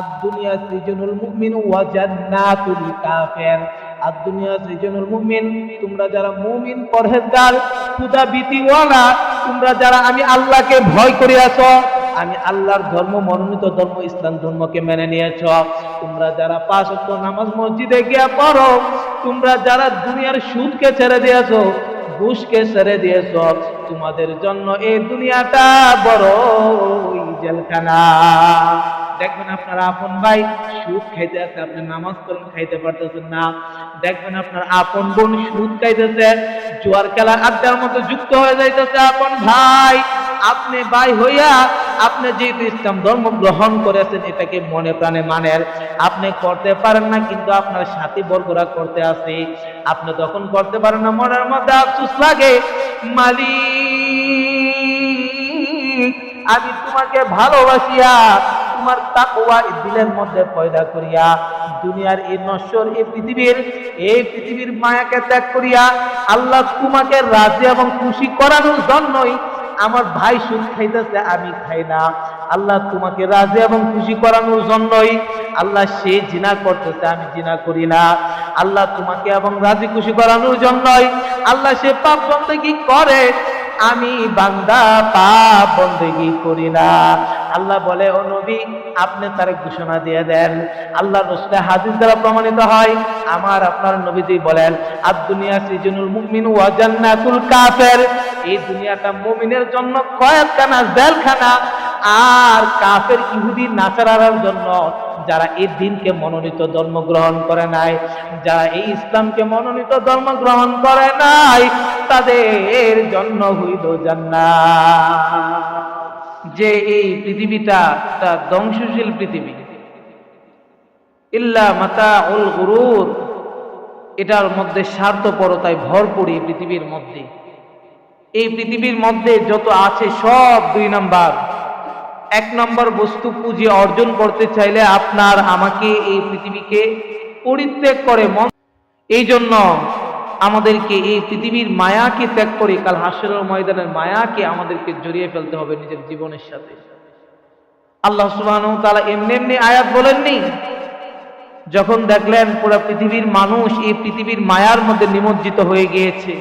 আদ-দুনিয়া সিজনুল মুমিন ওয়া জান্নাতুল কাফির। আদ-দুনিয়া সিজনুল মুমিন, তোমরা যারা মুমিন পরহেজগার খোদা ভীতিওয়ালা, তোমরা যারা আমি আল্লাহকে ভয় করিয়াছ, আমি আল্লাহর ধর্ম মনোনীত ধর্ম ইসলাম ধর্মকে মেনে নিয়েছ, তোমরা যারা 5 ওয়াক্ত নামাজ মসজিদে গিয়া পড়ো, তোমরা যারা দুনিয়ার সুদকে ছেড়ে দিয়েছ, ঘুষকে ছেড়ে দিয়েছ, তোমাদের জন্য এই দুনিয়াটা বড়ই জেলখানা। দেখবেন আপনার আপন ভাই সুদ খাইতে আছে, আপনি নামাজ পড়েন খাইতে পারতেছেন না। দেখবেন আপনার আপন বোন সুদ খাইতেছে, জুয়ার খেলা আড্ডার মতো যুক্ত হয়ে যাইতেছে। আপন ভাই, আপনি ভাই হইয়া আপনি যেহেতু ইসলাম ধর্ম গ্রহণ করেছেন, এটাকে মনে প্রাণে মানেন, আপনি করতে পারেন না, কিন্তু আপনার সাথী বর্গরা করতে আছে। আপনি তখন করতে পারেন না, মনের মধ্যে আফসোস লাগে, মালিক আমি তোমাকে ভালোবাসিয়া তোমার তাকওয়া দিলের মধ্যে পয়দা করিয়া দুনিয়ার এই নশ্বর এই পৃথিবীর মায়াকে ত্যাগ করিয়া আল্লাহ তোমাকে রাজি এবং খুশি করানোর জন্যই আমার ভাই সুদ খাইতেছে, আমি খাই না। আল্লাহ তোমাকে রাজি এবং খুশি করানোর জন্যই আল্লাহ সে জিনা করতেছে, আমি জিনা করি না। আল্লাহ তোমাকে এবং রাজি খুশি করানোর জন্যই আল্লাহ সে পাপ বন্দেগী করে, আমি বান্দা পাপ বন্দেগী করি না। আল্লাহ বলে, ও নবী আপনি তার ঘোষণা দিয়ে দেন। আল্লাহ রাসূলের হাদিস দ্বারা প্রমাণিত হয়, আমার আপনার নবীজি বলেন, আদ-দুনিয়া সিজনুল মুমিন ওয়া জান্নাতুল কাফির। এই দুনিয়াটা মুমিনের জন্য কয়েদখানা, জেলখানা, আর কাফের ইহুদি নাসারার জন্য, যারা এই দিনকে মনোনীত ধর্ম গ্রহণ করে নাই, যারা এই ইসলামকে মনোনীত ধর্ম গ্রহণ করে নাই, তাদের জন্য হইল জান্নাত। যে এই পৃথিবীটা একটা ধ্বংসশীল পৃথিবী, ইল্লা মাতাউল গুরুর, এটার মধ্যে স্বার্থপরতায় ভরপুর। এই পৃথিবীর মধ্যে, এই পৃথিবীর মধ্যে যত আছে সব 2 নাম্বার। 1 নম্বর বস্তু পুঁজি অর্জন করতে চাইলে আপনার আমাকে এই পৃথিবীকে পরিত্যাগ করে মন। এই জন্য আমাদেরকে এই পৃথিবীর মায়াকে ত্যাগ করে কাল হাসরের ময়দানের মায়াকে আমাদেরকে জড়িয়ে ফেলতে হবে নিজের জীবনের সাথে। আল্লাহ সুবহানাহু ওয়া তাআলা এমনি এমনি আয়াত বলেননি। যখন দেখলেন পুরো পৃথিবীর মানুষ এই পৃথিবীর মায়ার মধ্যে নিমজ্জিত হয়ে গিয়েছে,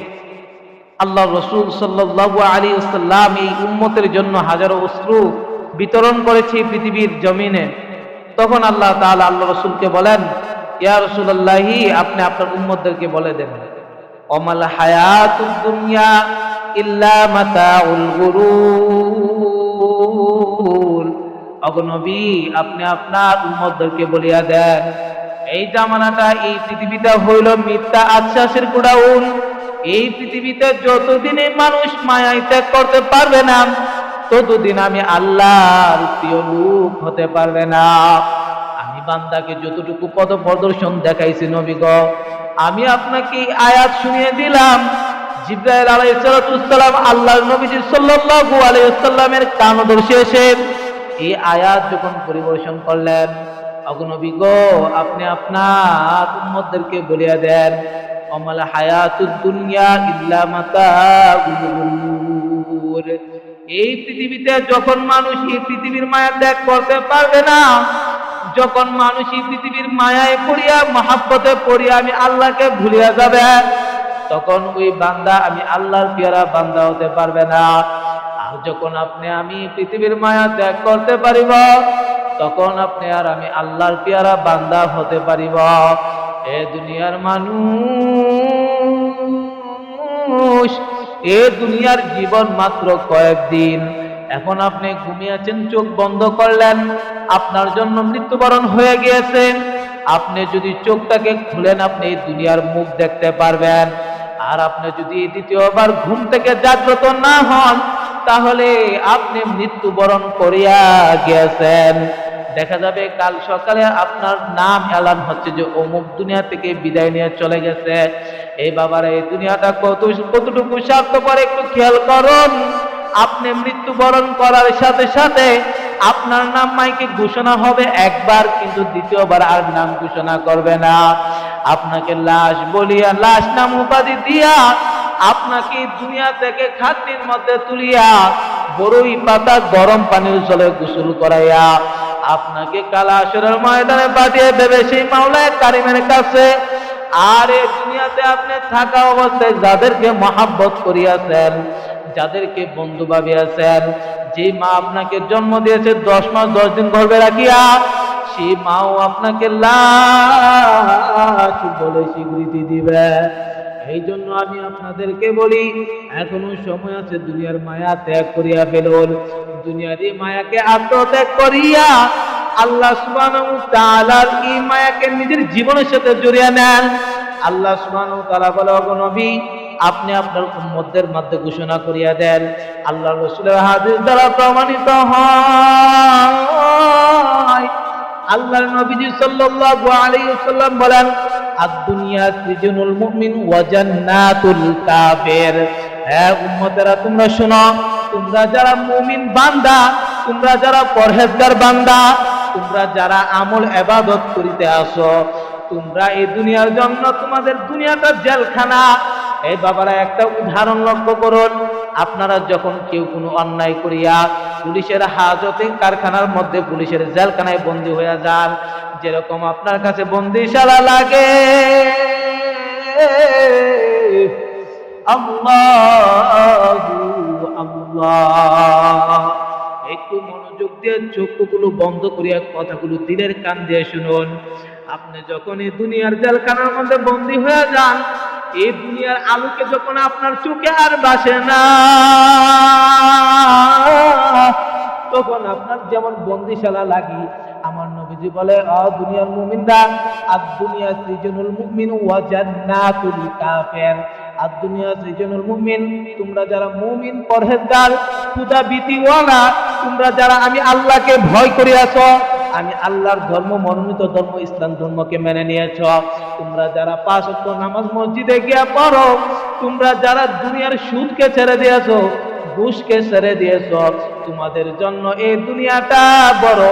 আল্লাহ রাসূল সাল্লাল্লাহু আলাইহি ওয়াসাল্লাম এই উম্মতের জন্য হাজারো অশ্রু বিতরণ করেছে পৃথিবীর জমিনে। তখন আল্লাহ তাআলা আল্লাহ রাসূলকে বলেন, ইয়া রাসূলুল্লাহি আপনি আপনার উম্মতদেরকে বলে দেন, ওমাল হায়াতুদ দুনিয়া ইল্লা মাতাউল গুরুর। ওগো নবী আপনি আপনার উম্মতদেরকে বলিয়া দেন, এই জামানাটা, এই পৃথিবীটা হইল মিথ্যা আশ্বাসের গোডাউন। এই পৃথিবীতে যতদিন মানুষ মায়ায় ত্যাগ করতে পারবে না, ততদিন আমি আল্লাহর প্রিয় লোক হতে পারবে না। আমি বান্দাকে যতটুকু পথ প্রদর্শন দেখাইছি নবী গো, আমি আপনাকে আয়াত শুনিয়ে দিলাম। জিবরাইল আলাইহিস সালাম আল্লাহর নবীজি সাল্লাল্লাহু আলাইহি ওয়াসাল্লামের কানদর্শে এসে এই আয়াত যখন পরিবেশন করলেন, ওগো নবী গো আপনি আপনার উম্মতদেরকে বলিয়া দেন, ওমাল হায়াতুদ দুনিয়া ইল্লা মাতাউল গুরুর। এই পৃথিবীতে যখন মানুষ এই পৃথিবীর মায়া ত্যাগ করতে পারবে না, যখন মানুষ এই পৃথিবীর মায়ায় পড়িয়া মহাব্বতে পড়িয়া আমি আল্লাহকে ভুলিয়া যাবে, তখন ওই বান্দা আমি আল্লাহর পেয়ারা বান্দা হতে পারবে না। আর যখন আপনি আমি পৃথিবীর মায়া ত্যাগ করতে পারিব, তখন আপনি আর আমি আল্লাহর পেয়ারা বান্দা হতে পারিব। এ দুনিয়ার মানুষ, এ দুনিয়ার জীবন মাত্র কয়েকদিন। এখন আপনি ঘুমিয়েছেন, চোখ বন্ধ করলেন, আপনার জন্য মৃত্যুবরণ হয়ে গিয়েছে। আপনি যদি চোখটাকে খুলেন, আপনি এই দুনিয়ার মুখ দেখতে পারবেন। আর আপনি যদি দ্বিতীয়বার ঘুম থেকে জাগ্রত না হন, তাহলে আপনি মৃত্যুবরণ করিয়া গিয়েছেন। দেখা যাবে কাল সকালে আপনার নাম এলান হচ্ছে যে অমুক দুনিয়া থেকে বিদায় নিয়ে চলে গেছে। এই বাবারা, এই দুনিয়াটা কতটুকু স্বার্থপর একটু খেয়াল করুন। আপনি মৃত্যুবরণ করার সাথে সাথে আপনার নাম মাইকে ঘোষণা হবে একবার, কিন্তু দ্বিতীয়বার আর নাম ঘোষণা করবে না। আপনাকে লাশ বলিয়া, লাশ নাম উপাধি দিয়া আপনাকে দুনিয়া থেকে খাটনির মধ্যে তুলিয়া বড়ই পাতা গরম পানির জলে গোসল করাইয়া আপনাকে কাল হাসরের ময়দানে পাঠিয়ে দেবে সেই মাওলায়ে কারিমের কাছে। আর এই দুনিয়াতে আপনি থাকা অবস্থায় যাদেরকে মহাব্বত করিয়াছেন, যাদেরকে বন্ধু ভাবিয়াছেন, যে মা আপনাকে জন্ম দিয়েছে 10 মাস 10 দিন গর্ভে রাখিয়া, সেই মাও আপনাকে লাশ বলে স্বীকৃতি দিবে। এই জন্য আমি আপনাদেরকে বলি, এখনো সময় আছে, দুনিয়ার মায়া ত্যাগ করিয়া ফেলুন। দুনিয়ার এই মায়াকে আত্মত্যাগ করিয়া আল্লাহ সুবহানাহু ওয়া তাআলার এই মায়াকে নিজের জীবনের সাথে জড়িয়ে নেন। আল্লাহ সুবহানাহু ওয়া তাআলা বলে, ওগো নবী, আপনি আপনার উম্মতদের মধ্যে ঘোষণা করিয়া দেন, আল্লাহর রাসূলের হাদিস দ্বারা প্রমাণিত হয়, আল্লাহর নবীজি সাল্লাল্লাহু আলাইহি ওয়াসাল্লাম বলেন, আদ-দুনিয়া সিজনুল মুমিন ওয়া জান্নাতুল কাফির। হে উম্মতেরা, তোমরা শোনো, তোমরা যারা মুমিন বান্দা, তোমরা যারা পরহেজগার বান্দা, তোমরা যারা আমল ইবাদত করিতে আসো, তোমরা এই দুনিয়ার জন্য, তোমাদের দুনিয়াটা জেলখানা। এই বাবারা, একটা উদাহরণ লক্ষ্য করুন। আপনারা যখন কেউ কোনো অন্যায় করিয়া পুলিশের হাজতে, কারখানার মধ্যে পুলিশের জেলখানায় বন্দী হয়ে যান, যেরকম আপনার কাছে বন্দিশালা লাগে, আল্লাহু আল্লাহ। একটু মনোযোগ দিয়ে চোখগুলো বন্ধ করিয়া কথাগুলো দিলের কান দিয়ে শুনুন। আপনি যখন এই দুনিয়ার জেলখানার মধ্যে বন্দী হয়ে যান, এই দুনিয়ার আলোকে যখন আপনার চোখে আর বাসে না, তখন আপনার যেমন বন্দিশালা লাগি। আমার নবীজি বলে, দুনিয়ার মুমিনরা, আদ-দুনিয়া সিজনুল মুমিন ওয়া জান্নাতুল কাফির। আদ-দুনিয়া সিজনুল মুমিন, তোমরা যারা মুমিন, পরহেজগার, খুদা ভীতিওয়ালা, তোমরা যারা আমি আল্লাহকে ভয় করিয়াছ, আমি আল্লাহর ধর্ম, মনোনীত ধর্ম ইসলাম ধর্মকে মেনে নিয়েছ, তোমরা যারা 5 ওয়াক্ত নামাজ মসজিদে গিয়া পড়ো, তোমরা যারা দুনিয়ার সুদকে ছেড়ে দিয়েছ, ঘুষকে ছেড়ে দিয়েছ, তোমাদের জন্য এই দুনিয়াটা বড়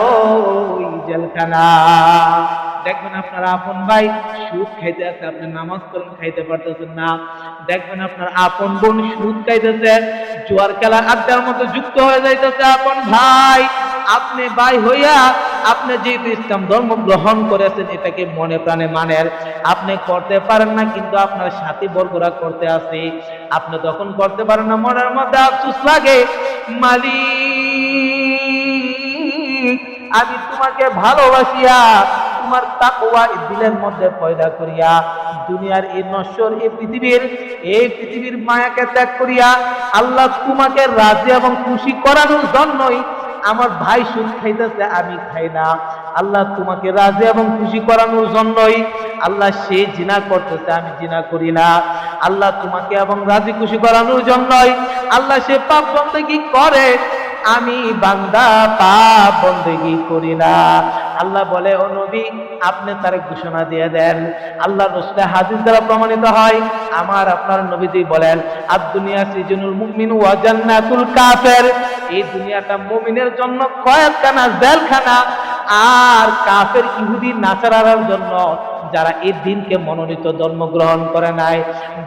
জেলখানা। দেখবেন আপনার আপন ভাই সুদ খাইতে আছে, আপনি নামাজ পড়েন, খাইতে পারতেছেন না। দেখবেন আপনার আপন বোন সুদ খাইতেছে, জুয়ার খেলা আড্ডার মধ্যে যুক্ত হয়ে যাইতেছে। আপন ভাই, আপনি ভাই হইয়া আপনি যেহেতু ইসলাম ধর্ম গ্রহণ করেছেন, এটাকে মনে প্রাণে মানেন, আপনি করতে পারেন না, কিন্তু আপনার সাথী বর্গরা করতে আছে, আপনি তখন করতে পারেন না, মনের মধ্যে আফসোস লাগে, মালিক, আমি তোমাকে ভালোবাসিয়া, তোমার তাকওয়া দিলের মধ্যে পয়দা করিয়া, দুনিয়ার এই নশ্বর এই পৃথিবীর মায়াকে ত্যাগ করিয়া আল্লাহ তোমাকে রাজি এবং খুশি করানোর জন্যই আমার ভাই সুদ খাইতেছে, আমি খাই না। আল্লাহ তোমাকে রাজি এবং খুশি করানোর জন্যই আল্লাহ সে জিনা করতেছে, আমি জিনা করি না। আল্লাহ তোমাকে এবং রাজি খুশি করানোর জন্যই আল্লাহ সে পাপ বন্দেগী করে, আমি বান্দা পাপ বন্দেগী করি না। আল্লাহ বলে, ও নবী, আপনি তার ঘোষণা দিয়ে দেন। আল্লাহ রাসূলের হাদিস দ্বারা প্রমাণিত হয়, আমার আপনার নবীজি বলেন, আদ-দুনিয়া সিজনুল মুমিন ওয়া জান্নাতুল কাফির। এই দুনিয়াটা মুমিনের জন্য কয়েকখানা জেলখানা, আর কাফের ইহুদি নাসারার জন্য, যারা এই দিনকে মনোনীত ধর্ম গ্রহণ করে নাই,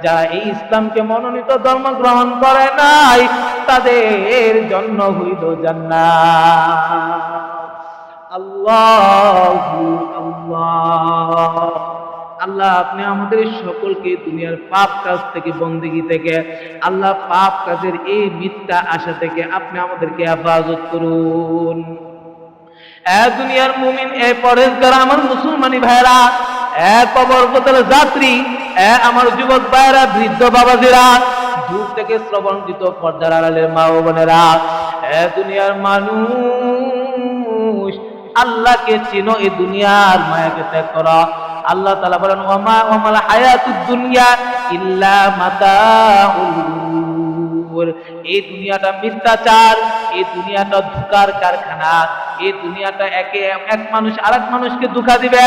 যারা এই ইসলামকে মনোনীত ধর্ম গ্রহণ করে নাই, তাদের জন্য হইল জান্নাত। আল্লাহু আল্লাহ। আল্লাহ, আপনি আমাদের সকলকে দুনিয়ার পাপ কাজ থেকে, বন্দেগী থেকে, আল্লাহ পাপ কাজের এই মিথ্যা আশা থেকে আপনি আমাদেরকে হেফাজত করুন। দুনিয়ার মুমিন, পরহেজগার আমার মুসলমানি ভাইরা, কবরপথের যাত্রী, আমার যুবক ভাইরা, বৃদ্ধ বাবাজিরা, দূর থেকে শ্রবণ দিত পর্দার আড়ালের মা ও বোনেরা, দুনিয়ার মানুষ, আল্লাহকে চিনো, এই দুনিয়ার মায়াকে ত্যাগ করো। আল্লাহ তাআলা বলেন, ওয়ামাল হায়াতুদ দুনিয়া ইল্লা মাতাউল গুরুর। এই দুনিয়াটা মিথ্যাচার, এই দুনিয়াটা ধোঁকার কারখানা, এই দুনিয়াটা এক মানুষ আরেক মানুষকে ধোঁকা দিবে।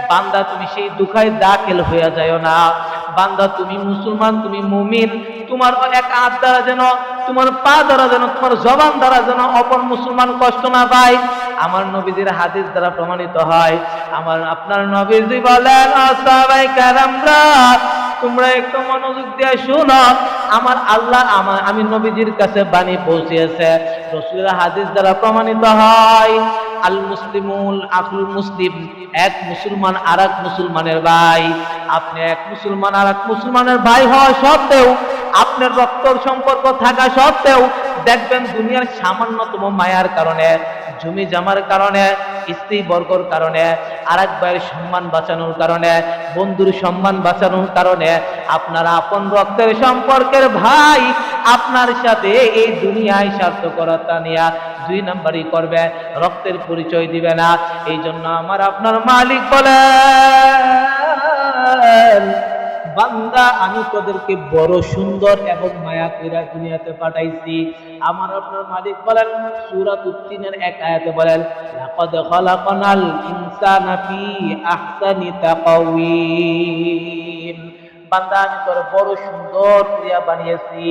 বান্দা, তুমি সেই ধোঁকায় দাখিল হয়ে যাও না। বান্দা, তুমি মুসলমান, তুমি মুমিন, তোমার এক হাত দ্বারা যেন, তোমার পা দ্বারা যেন, তোমার জবান দ্বারা যেন অপর মুসলমান কষ্ট না পায়। আমার নবীজির হাদিস দ্বারা প্রমাণিত হয়, আমার আপনার নবীজি বলেন, সাহাবায়ে কেরামরা, তোমরা একটু মনোযোগ দিয়ে শোনো, আমার আল্লাহ, আমি নবীজির কাছে বাণী পৌঁছেছে, রাসূলের হাদিস দ্বারা প্রমাণিত হয়, আল মুসলিমুল আখুল মুসলিম, এক মুসলমান আরেক মুসলমানের ভাই। আপনি এক মুসলমান আরেক মুসলমানের ভাই হওয়া সত্ত্বেও, আপনার রক্তের সম্পর্ক থাকা সত্ত্বেও দেখবেন দুনিয়ার সামান্যতম মায়ার কারণে, জমি জামার কারণে, স্ত্রী বর্গর কারণে, আরেক ভাইয়ের সম্মান বাঁচানোর কারণে, বন্ধুর সম্মান বাঁচানোর কারণে আপনারা আপন রক্তের সম্পর্কের ভাই আপনার সাথে এই দুনিয়ায় স্বার্থপরতা নিয়ে দুই নাম্বারই করবে, রক্তের পরিচয় দিবে না। এই জন্য আমার আপনার মালিক বলেন, বান্দা আমি তোদেরকে বড় সুন্দর এবং মায়া কইরা দুনিয়াতে পাঠাইছি। আমার আপনার মালিক বলেন সূরাতুত তিনের এক আয়াতে বলেন, লাকাদ খালাকনাল ইনসানা ফি আহসানি তাকওয়িম, বান্দা আমি তোর বড় সুন্দর ক্রিয়া বানিয়েছি।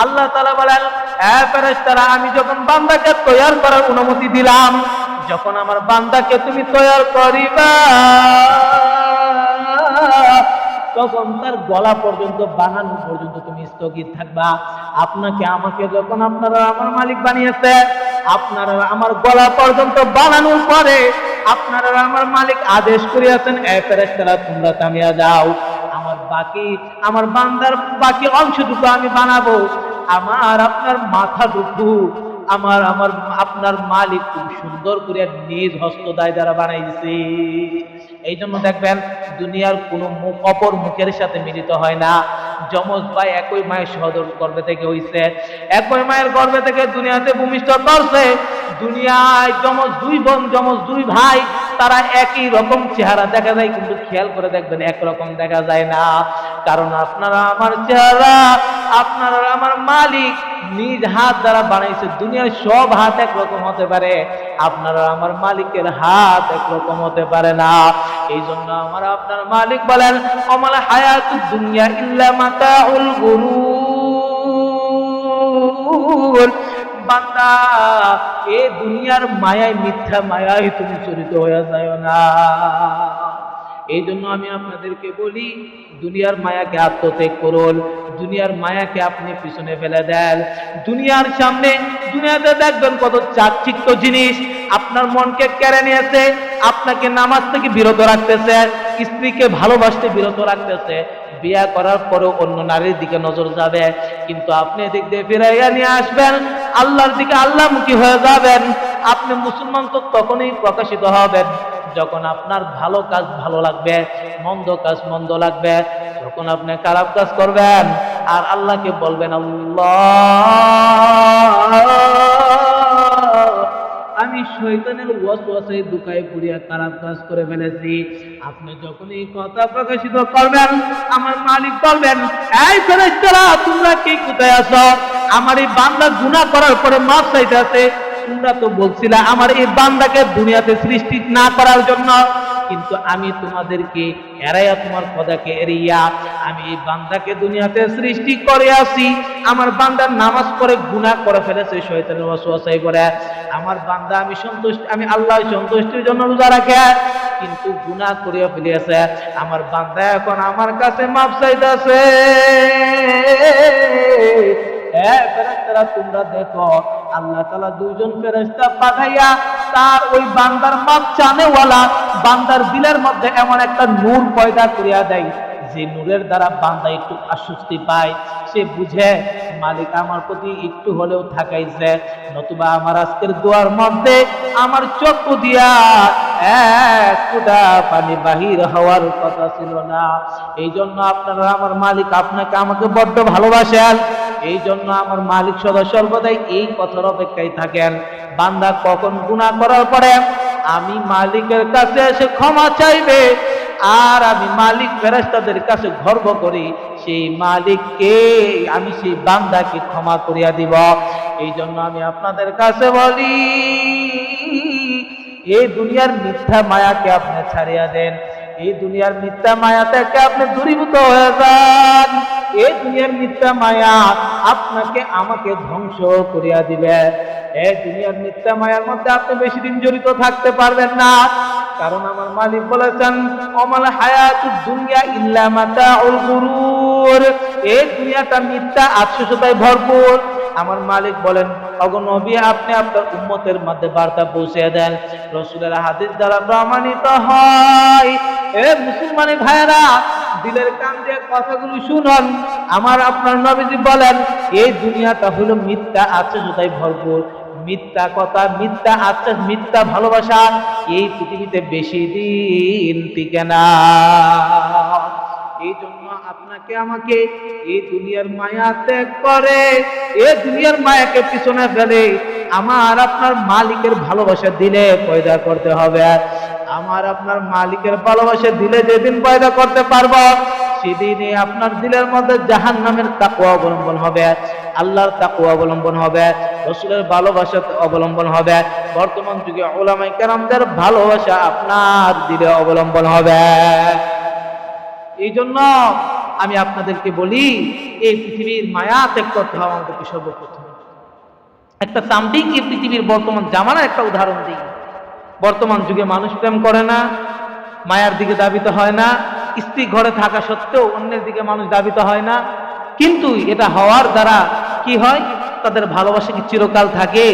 আল্লাহ তাআলা বলেন, হে ফেরেশতারা, আমি যখন বান্দাকে তৈয়ার করার অনুমতি দিলাম, যখন আমার বান্দাকে তুমি তৈয়ার করিবা, তখন তার গলা পর্যন্ত বানানো পর্যন্ত তুমি স্থগিত থাকবা। আপনাকে আমাকে যখন আপনারা আমার মালিক বানিয়েছে, আপনারা আমার গলা পর্যন্ত বানানোর পরে আপনারা আমার মালিক আদেশ করিয়াছেন, এ ফেরেশতারা তোমরা থামিয়া যাও, আমার বান্দার বাকি অংশটুকু আমি বানাবো। আমার আপনার মাথাটুকু আমার আপনার মালিক খুব সুন্দর করে নিজ হস্তদায় দ্বারা বানাইছে। এই জন্য দেখবেন দুনিয়ার কোনো মুখ অপর মুখের সাথে মিলিত হয় না। যমজ ভাই একই মায়ের সহোদর গর্ভে থেকে হইছে, একই মায়ের গর্ভে থেকে দুনিয়াতে ভূমিষ্ঠ করছে। দুনিয়ায় যমজ দুই বোন, যমজ দুই ভাই, তারা একই রকম চেহারা দেখা যায়, কিন্তু খেয়াল করে দেখবেন একরকম দেখা যায় না। কারণ আপনারা আমার চেহারা আপনারা আমার মালিক নিজ হাত দ্বারা বানাইছে। দুনিয়ার সব হাত একরকম হতে পারে, আপনারা আমার মালিকের হাত একরকম হতে পারে না। এই জন্য আমার আপনার মালিক বলেন, আমাল হায়াতুদ দুনিয়া ইল্লা মাতাউল গুরুর, বান্দা এই দুনিয়ার মায়ায়, মিথ্যা মায়ায় তুমি চরিত হয়ে যাও না। এই জন্য আমি আপনাদেরকে বলি, দুনিয়ার মায়াকে আত্মত্যাগ করুন, দুনিয়ার মায়াকে আপনি পিছনে ফেলে দেন। দুনিয়ার সামনে, দুনিয়াতে দেখবেন কত চাকচিক্য জিনিস আপনার মনকে কেড়ে নিয়েছে, আপনাকে নামাজ থেকে বিরত রাখতেছে, স্ত্রীকে ভালোবাসতে বিরত রাখতেছে। বিয়ে করার পরেও অন্য নারীর দিকে নজর যাবে, কিন্তু আপনি এদিক দিয়ে ফিরাইয়া নিয়ে আসবেন, আল্লাহর দিকে আল্লাহমুখী হয়ে যাবেন। আপনি মুসলমান তো তখনই প্রকাশিত হবেন যখন আপনার ভালো কাজ ভালো লাগবে, মন্দ কাজ মন্দ লাগবে। যখন আপনি খারাপ কাজ করবেন আর আল্লাহকে বলবেন, আল্লাহ আমি শয়তানের ওয়াসওয়াসায় দুকায় পড়িয়া খারাপ কাজ করে ফেলেছি। আপনি যখন এই কথা প্রকাশিত করবেন, আমার মালিক বলবেন, এই ফেরেশতারা তোমরা কি কোথায় আছো? আমার এই বান্দা গুনাহ করার পরে মাফ চাইতেছে। তোমরা তো বলছিলা আমার এই বান্দাকে দুনিয়াতে সৃষ্টি না করার জন্য, কিন্তু আমি তোমাদেরকে এড়াইয়া, তোমার খোদাকে এড়িয়া আমি এই বান্দাকে দুনিয়াতে সৃষ্টি করে আসি। আমার বান্দার নামাজ পড়ে গুনাহ করে ফেলেছে শয়তানের ওয়াসওয়াসায় পড়ে। আমার বান্দা আমি আল্লাহ সন্তুষ্টির জন্য রোজা রাখে, কিন্তু গুনাহ করিয়া ফেলিয়াছে। আমার বান্দা এখন আমার কাছে মাফ চাইতেছে। ফেরেশতারা তোমরা দেখো, আল্লাহ তাআলা দুইজন ফেরেশতা পাঠাইয়া তার ওই বান্দার মাপ চানেওয়ালা বান্দার দিলের মধ্যে এমন একটা নূর পয়দা করিয়া দেয়, যে নূরের দ্বারা বান্দা একটু আশ্বস্তি পায়। সে বুঝে মালিক আমার প্রতি একটু হলেও থাকাইছে, নতুবা আমার আজকের দোয়ার মধ্যে আমার চক্ষু দিয়া এক ফোঁটা পানি বাহির হওয়ার কথা ছিল না। এই জন্য আপনারা আমার মালিক আপনাকে আমাকে বড্ড ভালোবাসেন। এই জন্য আমার মালিক সদা সর্বদাই এই কথার অপেক্ষায় থাকেন, বান্দা কখন গুনাহ করার পরে আমি মালিকের কাছে এসে ক্ষমা চাইবে, আর আমি মালিক ফেরেশতাদের কাছে গর্ব করি সেই মালিককে, আমি সেই বান্দাকে ক্ষমা করিয়া দিব। এই জন্য আমি আপনাদের কাছে বলি, এই দুনিয়ার মিথ্যা মায়াকে আপনি ছাড়িয়া দেন, এই দুনিয়ার মিথ্যা মায়া থেকে আপনি দূরীভূত হয়ে যান। এই দুনিয়ার মিথ্যা মায়া আপনাকে আমাকে ধ্বংস করিয়া দিবে। এই দুনিয়ার মিথ্যা মায়ার মধ্যে আপনি বেশি দিন জড়িত থাকতে পারবেন না। কারণ আমার মালিক বলেছেন অমাল হায়াতুদ দুনিয়া ইল্লা মাতাউল গুরুর, এই দুনিয়াটা মিথ্যা আশ্চর্যতায় ভরপুর। আমার মালিক বলেন ওগো নবী আপনি আপনার উম্মতের মধ্যে বার্তা পৌঁছে দেন, রাসূলের হাদিস দ্বারা প্রমাণিত হয়। এ মুসলমানি ভাইরা দিলের কান দিয়ে কথাগুলো শুনুন। আমার আপনার নবীজি বলেন এই দুনিয়াটা হলো মিথ্যা আশ্চর্যতায় ভরপুর। মিথ্যা কথা, মিথ্যা আশ্বাস, মিথ্যা ভালোবাসা এই পৃথিবীতে বেশি দিন টিকে না। এই জন্য আপনাকে আমাকে এই দুনিয়ার মায়া ত্যাগ করে, এই দুনিয়ার মায়াকে পিছনে ফেলে আমার আপনার মালিকের ভালোবাসা দিলে পয়দা করতে হবে। আমার আপনার মালিকের ভালোবাসা দিলে যেদিন পয়দা করতে পারবো সেদিনে আপনার দিলের মধ্যে জাহান্নামের তাকওয়া অবলম্বন হবে, আল্লাহর তাকওয়া অবলম্বন হবে, রাসূলের ভালোবাসা অবলম্বন হবে। বর্তমান যুগে উলামায়ে কেরামদের ভালোবাসা আপনার দিলে অবলম্বন হবে। এই জন্য আমি আপনাদেরকে বলি এই পৃথিবীর মায়া ত্যাগ করতে হবে আমাদেরকে সর্বপ্রথম। একটা সামথিং এই পৃথিবীর বর্তমান জামানার একটা উদাহরণ দিই। বর্তমান যুগে মানুষ প্রেম করে না, মায়ার দিকে ধাবিত হয় না, স্ত্রী ঘরে থাকা সত্ত্বেও অন্যের দিকে মানুষ ধাবিত হয় না। কিন্তু এটা হওয়ার দ্বারা কি হয়, তাদের ভালোবাসা কি চিরকাল থাকে?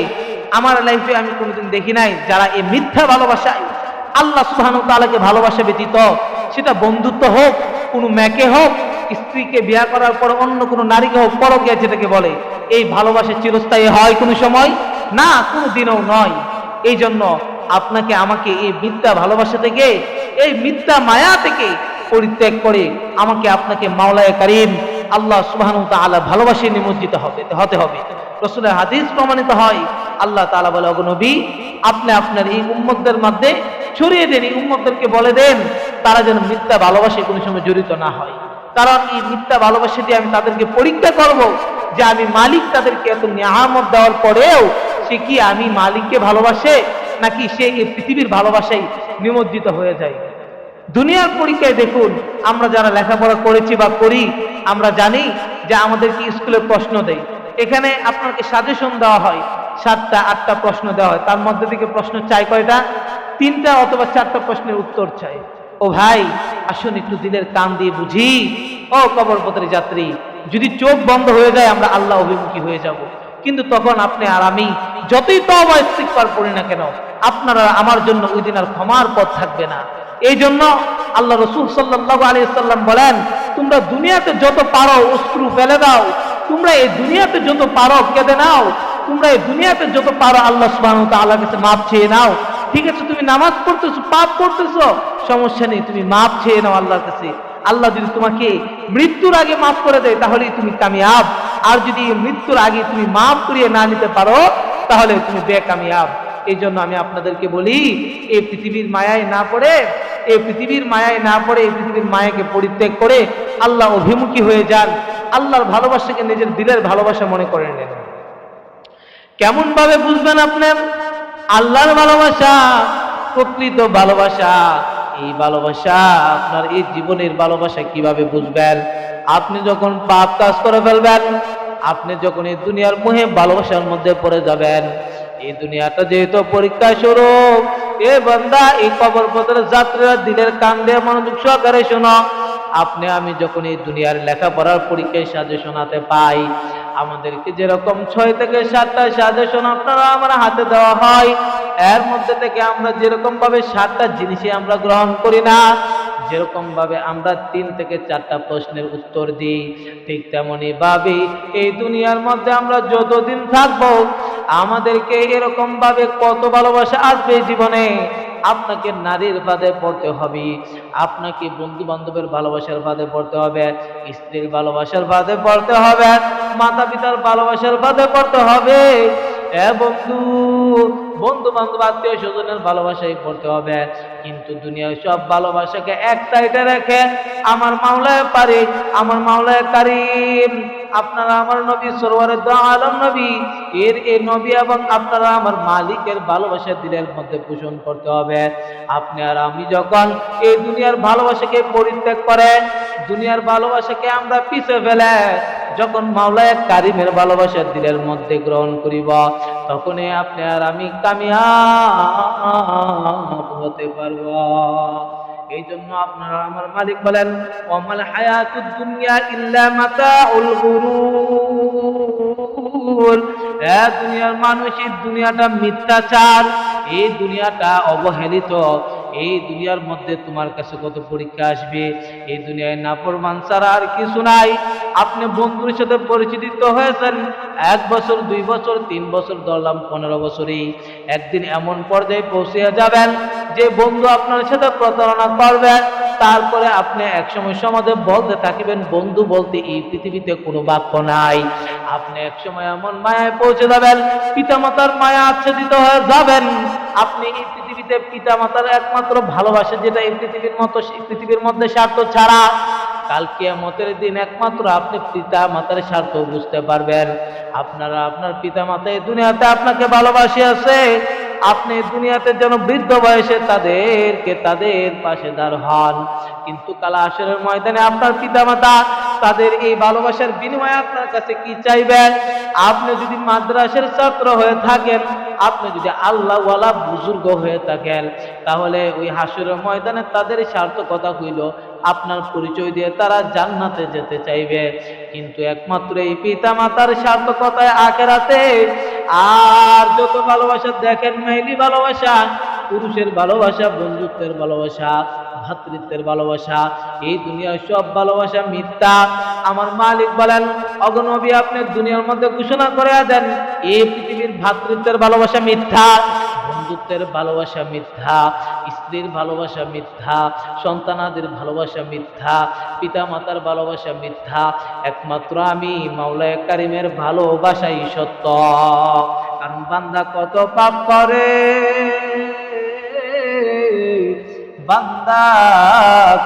আমার লাইফে আমি কোনোদিন দেখি নাই যারা এই মিথ্যা ভালোবাসায় আল্লাহ সুবহানাহু ওয়া তাআলাকে ভালোবাসা ব্যতীত, সেটা বন্ধুত্ব হোক, কোনো মেয়েকে হোক, স্ত্রীকে বিয়ে করার পর অন্য কোনো নারীকে হোক, পরকীয়া যেটাকে বলে, এই ভালোবাসা চিরস্থায়ী হয় কোনো সময় না, কোনো দিনও নয়। এই জন্য আপনাকে আমাকে এই মিথ্যা ভালোবাসা থেকে, এই মিথ্যা মায়া থেকে পরিত্যাগ করে আমাকে আপনাকে মাওলায়ে কারীম আল্লাহ সুবহানাহু ওয়া তাআলা ভালোবাসায় নিমজ্জিত হতে হবে। রাসূলের হাদিস প্রমাণিত হয়, আল্লাহ তাআলা বলে ওগো নবী আপনি আপনার এই উম্মতদের মধ্যে ছড়িয়ে দেন, এই উম্মতদেরকে বলে দেন তারা যেন মিথ্যা ভালোবাসায় কোনো সময় জড়িত না হয়। কারণ এই মিথ্যা ভালোবাসা দিয়ে আমি তাদেরকে পরীক্ষা করব যে আমি মালিক তাদেরকে এত নিয়ামত দেওয়ার পরেও সে কি আমি মালিককে ভালোবাসে নাকি সে এই পৃথিবীর ভালোবাসায় নিমজ্জিত হয়ে যায়। দুনিয়ার পরীক্ষায় দেখুন, আমরা যারা লেখাপড়া করেছি বা করি আমরা জানি যে আমাদেরকে স্কুলে প্রশ্ন দেয়, এখানে আপনাকে সাজেশন দেওয়া হয়, 7টা 8টা প্রশ্ন দেওয়া হয়, তার মধ্যে থেকে প্রশ্ন চাই কয়টা? 3টা অথবা 4টা প্রশ্নের উত্তর চাই। ও ভাই আসুন একটু দিলের কান দিয়ে বুঝি, ও কবরপথের যাত্রী, যদি চোখ বন্ধ হয়ে যায় আমরা আল্লাহ অভিমুখী হয়ে যাব। কিন্তু তখন আপনি আর আমি যতই তওবা ইস্তিগফার করি না কেন, আপনারা আমার জন্য ওই দিন আর ক্ষমার পথ থাকবে না। এই জন্য আল্লাহ রাসূল সাল্লাল্লাহু আলাইহি সাল্লাম বলেন তোমরা দুনিয়াতে যত পারো অশ্রু ফেলে দাও, তোমরা এই দুনিয়াতে যত পারো কেঁদে নাও, তোমরা এই দুনিয়াতে যত পারো আল্লাহ সুবহানাহু ওয়া তাআলার কাছে মাপ চেয়ে নাও। ঠিক আছে, তুমি নামাজ পড়তেছো, পাপ করতেছো, সমস্যা নেই, তুমি মাপ চেয়ে নাও আল্লাহর কাছে। আল্লাহ যদি তোমাকে মৃত্যুর আগে মাফ করে দেয় তাহলেই তুমি কামিয়াব, আর যদি মৃত্যুর আগে তুমি মাফ করিয়ে না নিতে পারো তাহলে তুমি বেকামিয়াব। এই জন্য আমি আপনাদেরকে বলি এই পৃথিবীর মায়ায় না পড়ে, এই পৃথিবীর মায়ায় না পড়ে এই পৃথিবীর মায়াকে পরিত্যাগ করে আল্লাহ অভিমুখী হয়ে যান, আল্লাহর ভালোবাসাকে নিজের দিলের ভালোবাসা মনে করে নেন। কেমন ভাবে বুঝবেন আপনি আল্লাহর ভালোবাসা, প্রকৃত ভালোবাসা? এই ভালোবাসা আপনার এই জীবনের ভালোবাসা কিভাবে বুঝবেন? আপনি যখন পাপ কাজ করে ফেলবেন, আপনি যখন এই দুনিয়ার মোহে ভালোবাসার মধ্যে পড়ে যাবেন, এই দুনিয়াটা যেহেতু পরীক্ষা স্বরূপ, এ বান্দা এই কবরপথের যাত্রীরা দিলের কান দিয়ে মনোযোগ সহকারে শোনো। আপনি আমি যখন এই দুনিয়ার লেখাপড়ার পরীক্ষায় সাজেশন হাতে পাই, আমাদেরকে যেরকম 6 থেকে 7টা সাজেশন আপনারা আমার হাতে দেওয়া হয়, এর মধ্যে থেকে আমরা যেরকম ভাবে 7টা জিনিসই আমরা গ্রহণ করি না, যেরকম ভাবে আমরা 3 থেকে 4টা প্রশ্নের উত্তর দিই, ঠিক তেমনি ভাবে এই দুনিয়ার মধ্যে আমরা যতদিন থাকবো আমাদেরকে এরকম ভাবে কত ভালোবাসা আসবে জীবনে। আপনাকে নারীর ফাঁদে পড়তে হবে, আপনাকে বন্ধু বান্ধবের ভালোবাসার ফাঁদে পড়তে হবে, স্ত্রীর ভালোবাসার ফাঁদে পড়তে হবে, মাতা পিতার ভালোবাসার ফাঁদে পড়তে হবে, বন্ধু বন্ধু বান্ধব আত্মীয় স্বজনের ভালোবাসায় পড়তে হবে। কিন্তু দুনিয়ার সব ভালোবাসাকে এক সাইডে রেখে আমার মাওলায়ে পারে, আমার মাওলায়ে কারীম, আপনারা আমার নবী সরওয়ারে দু আলম নবী এর এই নবী এবং আপনারা আমার মালিকের ভালোবাসা দিলের মধ্যে পোষণ করতে হবে। আপনি আর আমি যখন এই দুনিয়ার ভালোবাসাকে পরিত্যাগ করে, দুনিয়ার ভালোবাসাকে আমরা পিছে ফেলে যখন মাওলায়ে কারিমের ভালোবাসা দিলের মধ্যে গ্রহণ করিব, তখনই আপনি আর আমি কামিয়াব হতে পারব। এই জন্য আপনারা আমার মালিক বলেন, ওয়ামাল হায়াতুদ দুনিয়া ইল্লা মাতাউল গুরুর। দুনিয়ার মানুষ, এই দুনিয়াটা মিথ্যাচার, এই দুনিয়াটা অবহেলিত। এই দুনিয়ার মধ্যে তোমার কাছে কত পরীক্ষা আসবে। এই দুনিয়ায় নাফরমান ছাড়া আর কিছু নাই। আপনি বন্ধুর সাথে পরিচিত হয়েছেন 1 বছর, 2 বছর, 3 বছর, ধরলাম 15 বছরই, একদিন এমন পর্যায়ে পৌঁছে যাবেন যে বন্ধু আপনার সাথে প্রতারণা করবে। তারপরে আপনি একসময় সমাজে বলতে থাকিবেন, বন্ধু বলতে এই পৃথিবীতে কোনো বাক্য নাই। আপনি একসময় এমন মায়ায় পৌঁছে যাবেন, পিতামাতার মায়া আচ্ছাদিত হয়ে যাবেন। আপনি এই পৃথিবীতে পিতামাতার একমাত্র ভালোবাসা, যেটা এই পৃথিবীর মধ্যে স্বার্থ ছাড়া, কাল কিয়ামতের দিন একমাত্র আপনি পিতা মাতার স্বার্থ বুঝতে পারবেন। আপনার পিতা মাতা এই দুনিয়াতে আপনাকে ভালোবাসে আছে, আপনি দুনিয়াতে যেন বৃদ্ধ বয়সে তাদের পাশে দাঁড় হন। কিন্তু কাল হাসরের ময়দানে আপনার পিতা মাতা তাদের এই ভালোবাসার বিনিময়ে আপনার কাছে কি চাইবেন? আপনি যদি মাদ্রাসার ছাত্র হয়ে থাকেন, আপনি যদি আল্লাহওয়ালা বুজুর্গ হয়ে থাকেন, তাহলে ওই হাসরের ময়দানে তাদের সার্থকতা হইল আপনার পরিচয় দিয়ে তারা জান্নাতে যেতে চাইবে। কিন্তু একমাত্র এই পিতা মাতার সার্থকতায় আখেরাতে। আর যত ভালোবাসা দেখেন, মেইলি ভালোবাসা, পুরুষের ভালোবাসা, বন্ধুত্বের ভালোবাসা, ভাতৃত্বের ভালোবাসা, এই দুনিয়ার সব ভালোবাসা মিথ্যা। আমার মালিক বলেন, ওগো নবী, আপনি দুনিয়ার মধ্যে ঘোষণা করে দেন, এই পৃথিবীর ভাতৃত্বের ভালোবাসা মিথ্যা, বন্ধুত্বের ভালোবাসা মিথ্যা, স্ত্রীর ভালোবাসা মিথ্যা, সন্তানাদের ভালোবাসা মিথ্যা, পিতা মাতার ভালোবাসা মিথ্যা। একমাত্র আমি মাওলায়ে কারিমের ভালোবাসাই সত্য। কারণ বান্দা কত পাপ করে, বান্দা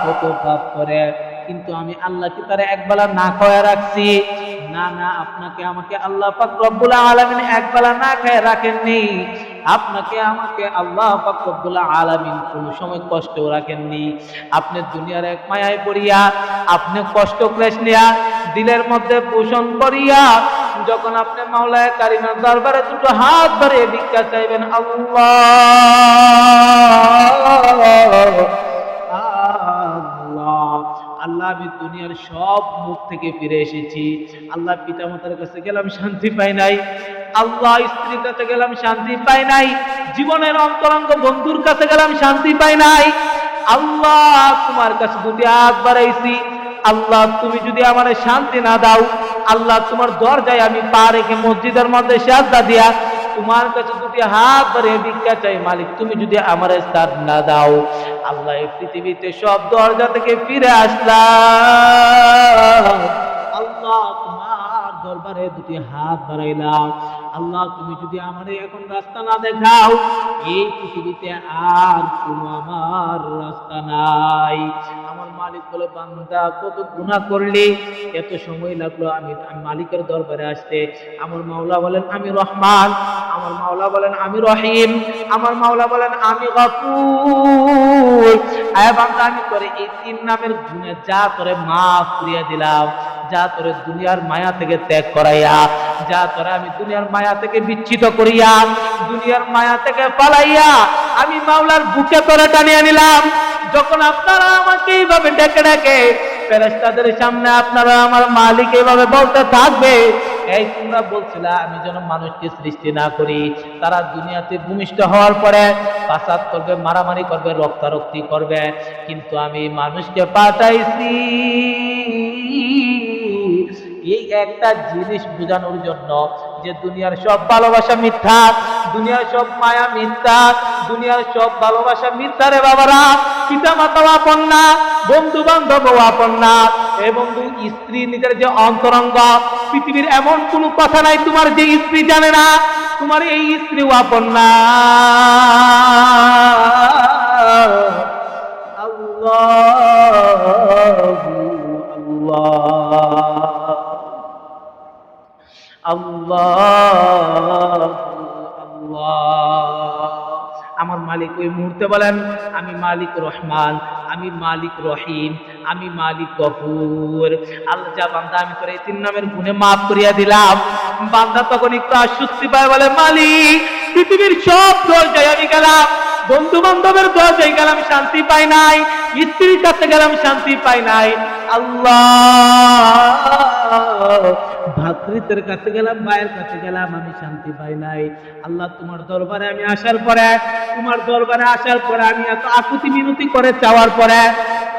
কত পাপ করে, কিন্তু আমি আল্লাহকে তারা একবেলা না খাওয়া রাখছি। না, আপনাকে আমাকে আল্লাহ পাক রব্বুল আলামিন একবেলা না খায় রাখেননি। আপনাকে আমাকে আল্লাহ পাক রব্বুল আলামিন কোন সময় কষ্ট রাখেননি। আপনি দুনিয়ার এক মায়ায় পড়িয়া, আপনি কষ্ট ক্লেশ নিয়া, দিলের মধ্যে পোষণ করিয়া, যখন আপনি মাওলায়ে কারিমের দরবারে দুটো হাত বাড়িয়ে ভিক্ষা চাইবেন, আল্লাহ, আমি দুনিয়ার সব মুখ থেকে ফিরে এসেছি। আল্লাহ, পিতামাতার কাছে গেলাম, শান্তি পাই নাই। আল্লাহ, স্ত্রীর কাছে গেলাম, শান্তি পাই নাই। জীবনের অন্তরঙ্গ বন্ধুর কাছে গেলাম, শান্তি পাই নাই। আল্লাহ, তোমার কাছে দুটি হাত বাড়াইছি। আল্লাহ, তুমি যদি আমার শান্তি না দাও, আল্লাহ, তোমার দরজায় আমি পা রেখে মসজিদের মধ্যে সাজদা দিয়া তোমার কাছে দুটি হাত বাড়িয়ে ভিক্ষা চাই, মালিক, তুমি যদি আমার সাথ না দাও, আল্লাহ, এই পৃথিবীতে সব দরজা থেকে ফিরে আসলাম। আল্লাহ, তোমার দরবারে দুটি হাত বাড়াইলাম। আল্লাহ, তুমি যদি আমার এখন রাস্তা না দেখাও, এই পৃথিবীতে আর কোনো আমার রাস্তা নাই। আমার মালিক বলে, বান্দা কত গুনাহ করলি, এত সময় লাগলো আমি মালিকের দরবারে আসতে। আমার মাওলা বলেন, আমি রহমান। আমার মাওলা বলেন, আমি রহিম। আমার মাওলা বলেন, আমি গফুর। আয় বান্দা, আমি করে এই 3 নামের গুণে যা করে মাফ করিয়া দিলাম, যা তোরে দুনিয়ার মায়া থেকে ত্যাগ করাইয়া, যা তোরে আমি দুনিয়ার মায়া থেকে বিচ্ছিত করিয়া, দুনিয়ার মায়া থেকে পালাইয়া আমি মাওলার বুকে তোরে টানিয়ে নিলাম। যখন আপনারা আমাকে এইভাবে ডেকে ডেকে ফেরেশতাদের সামনে আপনারা আমার মালিক এইভাবে বলতে থাকবে, এই তোমরা বলছিলা আমি যেন মানুষকে সৃষ্টি না করি, তারা দুনিয়াতে ভূমিষ্ঠ হওয়ার পরে ফাসাদ করবে, মারামারি করবে, রক্তারক্তি করবে, কিন্তু আমি মানুষকে পাঠাইছি এই একটা জিনিস বোঝানোর জন্য যে দুনিয়ার সব ভালোবাসা মিথ্যা, দুনিয়ার সব মায়া মিথ্যা, দুনিয়ার সব ভালোবাসা মিথ্যা রে বাবারা। পিতা মাতাও আপন না, বন্ধু বান্ধবও আপন না। এ বন্ধু, স্ত্রী নিজের যে অন্তরঙ্গ, পৃথিবীর এমন কোনো কথা নাই তোমার যে স্ত্রী জানে না, তোমার এই স্ত্রীও আপন না। আল্লাহ, আমার মালিক ওই মুহূর্তে বলেন, আমি মালিক রহমান, আমি মালিক রহিম, আমি মালিক গফুর। আল্লাহ যা বান্দা আমি তোর এই 3 নামের গুণে মাফ করিয়া দিলাম। বান্দা তখন একটু আশ্বস্তি পায়, বলে মালিক পৃথিবীর সব দরজায় আমি গেলাম, বন্ধু বান্ধবের দরজায় গেলাম শান্তি পাই নাই, স্ত্রীর কাছে গেলাম শান্তি পাই নাই, আল্লাহ ভাতৃত্বের কাছে গেলাম, ভাইয়ের কাছে গেলাম, আমি শান্তি পাই নাই। আল্লাহ তোমার দরবারে আমি আসার পরে, আমি এত আকুতি মিনতি করে চাওয়ার পরে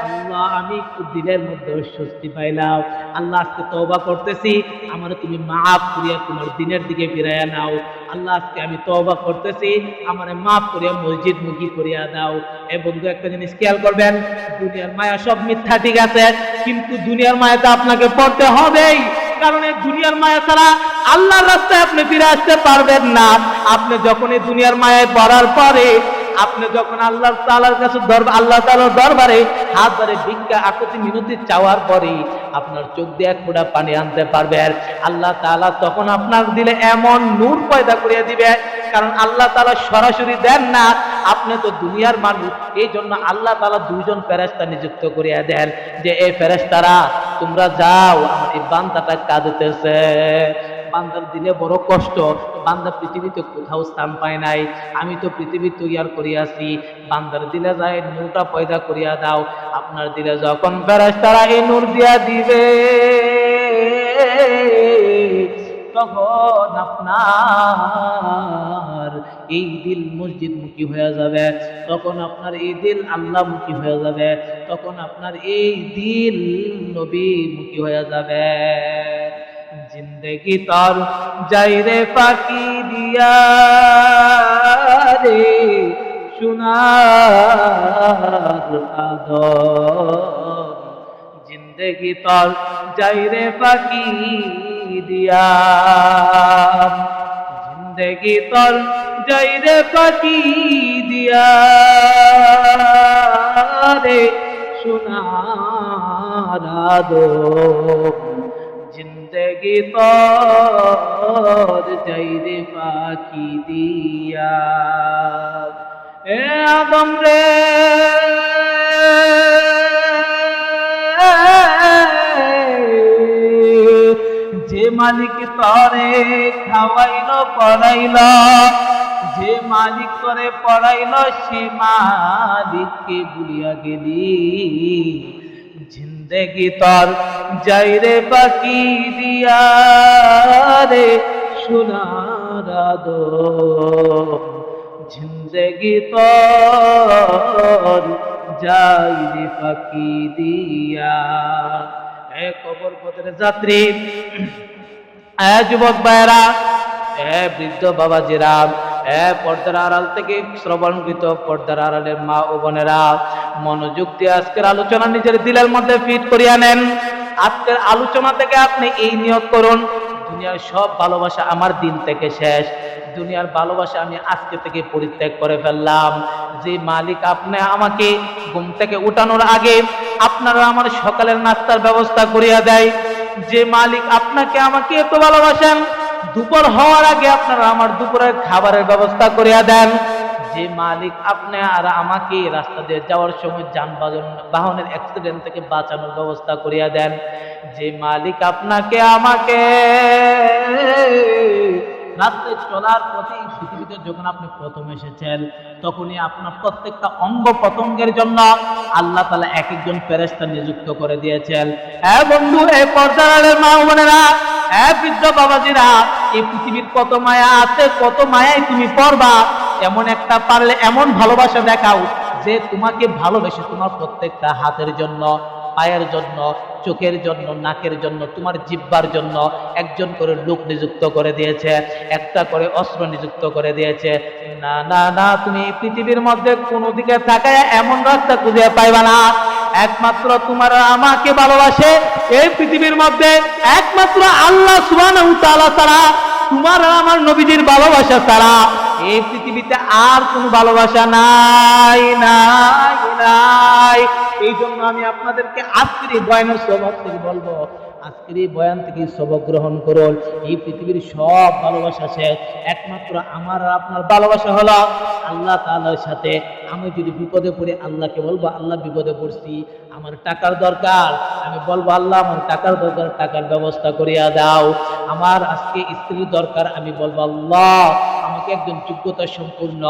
আল্লাহ আমি একটু দিলের মধ্যে স্বস্তি পাইলাম। আল্লাহ আজকে তওবা করতেছি, আমার তুমি মাফ করিয়া তোমার দিনের দিকে ফিরাইয়া নাও। আল্লাহ আজকে আমি তওবা করতেছি, আমারে মাফ করিয়া মসজিদ মুখী করিয়া দাও। এ বন্ধু একটা জিনিস খেয়াল করবেন, দুনিয়ার মায়া সব মিথ্যা ঠিক আছে, কিন্তু দুনিয়ার মায়াতে আপনাকে পড়তে হবেই। কারণ এই দুনিয়ার মায়া ছাড়া আল্লাহর রাস্তায় আপনি ফিরে আসতে পারবেন না। আপনি যখন এই দুনিয়ার মায়ায় পড়ার পরে, আপনি যখন আল্লাহ তাআলার কাছে আল্লাহ তাআলার দরবারে হাত ধরে ভিক্ষা আকুতি মিনতি চাওয়ার পরে আপনার চোখ দিয়ে এক ফোঁটা পানি আনতে পারবেন, আল্লাহ তাআলা তখন আপনার দিলে এমন নূর পয়দা করিয়া দিবে। কারণ আল্লাহ তাআলা সরাসরি দেন না, আপনি তো দুনিয়ার মানুষ, এই জন্য আল্লাহ তাআলা 2 জন ফেরেশতা নিযুক্ত করিয়া দেন যে এই ফেরেশতারা তোমরা যাও, আমার এই বান্দাটা কাঁদতেছে, বান্দার দিলে বড় কষ্ট, বান্দা পৃথিবীতে কোথাও স্থান পায় নাই, আমি তো পৃথিবী তৈয়ার করিয়াছি, বান্দার দিলে যায় নূরটা পয়দা করিয়া দাও। আপনার দিলে যখন ফেরেশতারা এই নূর দিয়া দিবে, তখন আপনার এই দিল মসজিদ মুখী হয়ে যাবে, তখন আপনার এই দিল আল্লাহ মুখী হয়ে যাবে, তখন আপনার এই দিল নবী মুখী হয়ে যাবে। জিন্দেগি তোর যাই রে ফাঁকি দিয়া রে সোনার আদর, জিন্দেগি তোর যাই রে ফাঁকি দিয়া, জিন্দেগি তোর যাই রে ফাঁকি দিয়া রে সোনার আদর, জিন্দেগি তোর যাই রে ফাঁকি দিয়া। এ আদম রে যে মালিক তরে খাওয়াইল পড়াইল, যে মালিক তরে পড়াইল, সে মালিককে ভুলিয়া গেলি, জিন্দেগি তোর যাই রে বাকি দিয়া রে সোনার আদর, জিন্দেগি তোর যাই রে বাকি দিয়া। এ কবর পথের যাত্রী, এ যুবক ভাইরা, এ বৃদ্ধ বাবাজিরা, এ পর্দার আড়াল থেকে শ্রবণকৃত পর্দার আড়ালের মা ও বোনেরা, মনোযোগ দিয়ে আজকের আলোচনা নিজের দিলের মধ্যে ফিট করিয়া নেন। আজকের আলোচনা থেকে আপনি এই নিয়ত করুন, দুনিয়ার সব ভালোবাসা আমার দিন থেকে শেষ, দুনিয়ার ভালোবাসা আমি আজকে থেকে পরিত্যাগ করে ফেললাম। যে মালিক আপনি আমাকে ঘুম থেকে উঠানোর আগে আপনারা আমার সকালের নাস্তার ব্যবস্থা করিয়া দেয়, যে মালিক আপনাকে আমাকে এত ভালোবাসেন, দুপুর হওয়ার আগে আপনারা আমার দুপুরের খাবারের ব্যবস্থা করিয়া দেন, যে মালিক আপনি আর আমাকে রাস্তা দিয়ে যাওয়ার সময় যানবাহনের অ্যাক্সিডেন্ট থেকে বাঁচানোর ব্যবস্থা করিয়া দেন, যে মালিক আপনাকে আমাকে রাস্তায় চলার পথে পৃথিবীতে যখন আপনি প্রথম এসেছেন, তখনই আপনার প্রত্যেকটা অঙ্গ প্রত্যঙ্গের জন্য আল্লাহ তাআলা এক একজন ফেরেশতা নিযুক্ত করে দিয়েছেন। হ্যাঁ বন্ধু, এই পর্দার মা বোনেরা, হ্যাঁ বৃদ্ধ বাবাজিরা, এই পৃথিবীর কত মায়া আছে, কত মায়ায় তুমি পড়বা, এমন একটা পারলে এমন ভালোবাসা দেখাও যে তোমাকে ভালোবেসে তোমার প্রত্যেকটা হাতের জন্য, পায়ের জন্য, চোখের জন্য, নাকের জন্য, তোমার জিহ্বার জন্য একজন করে লোক নিযুক্ত করে দিয়েছে, একটা করে অস্ত্র নিযুক্ত করে দিয়েছে। না না না, তুমি পৃথিবীর মধ্যে কোনো দিকে তাকায় এমন রাস্তা খুঁজে পাইবা না, একমাত্র তোমার আমাকে ভালোবাসে এই পৃথিবীর মধ্যে একমাত্র আল্লাহ সুবহানাহু ওয়া তাআলা ছাড়া, তোমার আমার নবীজির ভালোবাসা ছাড়া এই পৃথিবীতে আর কোনো ভালোবাসা নাই নাই নাই। এই জন্য আমি আপনাদেরকে আজকের বয়ানের সমাপ্তি বলবো, আজকের এই বয়ান থেকে সবক গ্রহণ করুন। এই পৃথিবীর সব ভালোবাসা শেষ, একমাত্র আমার আর আপনার ভালোবাসা হলো আল্লাহ তাআলার সাথে। আমি যদি বিপদে পড়ি আল্লাহকে বলবো আল্লাহ বিপদে পড়ছি, আমার টাকার দরকার, আমি বলবো আল্লাহ আমার টাকার দরকার, টাকার ব্যবস্থা করিয়া দাও। আমার আজকে স্ত্রীর দরকার, আমি বলবো আল্লাহ আমাকে একজন যোগ্যতা সম্পূর্ণ